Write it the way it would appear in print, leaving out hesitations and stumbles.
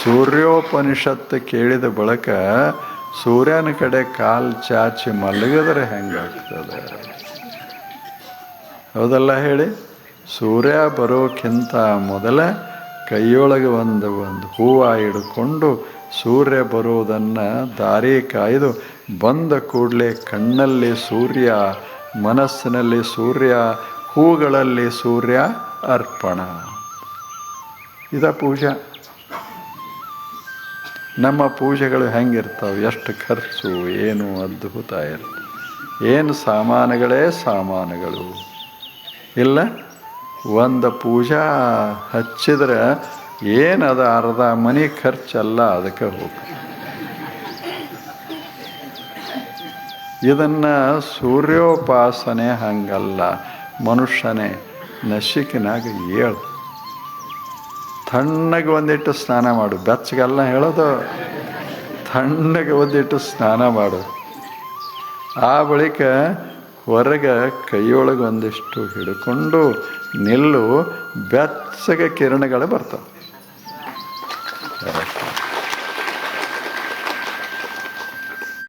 ಸೂರ್ಯೋಪನಿಷತ್ತು ಕೇಳಿದ ಬಳಿಕ ಸೂರ್ಯನ ಕಡೆ ಕಾಲು ಚಾಚಿ ಮಲಗಿದ್ರೆ ಹೆಂಗಾಗ್ತದೆ? ಹೌದಲ್ಲ ಹೇಳಿ? ಸೂರ್ಯ ಬರೋಕ್ಕಿಂತ ಮೊದಲ ಕೈಯೊಳಗೆ ಒಂದು ಹೂವು ಹಿಡ್ಕೊಂಡು ಸೂರ್ಯ ಬರುವುದನ್ನು ದಾರಿ ಕಾಯ್ದು ಬಂದ ಕೂಡಲೇ ಕಣ್ಣಲ್ಲಿ ಸೂರ್ಯ, ಮನಸ್ಸಿನಲ್ಲಿ ಸೂರ್ಯ, ಹೂಗಳಲ್ಲಿ ಸೂರ್ಯ ಅರ್ಪಣ. ಇದ ಪೂಜಾ. ನಮ್ಮ ಪೂಜೆಗಳು ಹೆಂಗಿರ್ತಾವೆ, ಎಷ್ಟು ಖರ್ಚು, ಏನು ಅದ್ಭುತ ಇರ್ತವೆ. ಏನು ಸಾಮಾನುಗಳೇ ಸಾಮಾನುಗಳು ಇಲ್ಲ. ಒಂದು ಪೂಜಾ ಹಚ್ಚಿದ್ರೆ ಏನದ ಅರ್ಧ ಮನೆ ಖರ್ಚಲ್ಲ ಅದಕ್ಕೆ ಹೋಗಿ. ಇದನ್ನು ಸೂರ್ಯೋಪಾಸನೆ ಹಂಗಲ್ಲ. ಮನುಷ್ಯನೇ ನಸಿಕಿನಾಗ ಏಳು, ತಣ್ಣಗೆ ಒಂದಿಟ್ಟು ಸ್ನಾನ ಮಾಡು. ಬೆಚ್ಚಗೆಲ್ಲ ಹೇಳೋದು, ತಣ್ಣಗೆ ಒಂದಿಟ್ಟು ಸ್ನಾನ ಮಾಡು. ಆ ಬಳಿಕ ಹೊರಗೆ ಕೈಯೊಳಗೆ ಒಂದಿಷ್ಟು ಹಿಡ್ಕೊಂಡು ನಿಲ್ಲು. ಬೆಚ್ಚಗೆ ಕಿರಣಗಳು ಬರ್ತವೆ.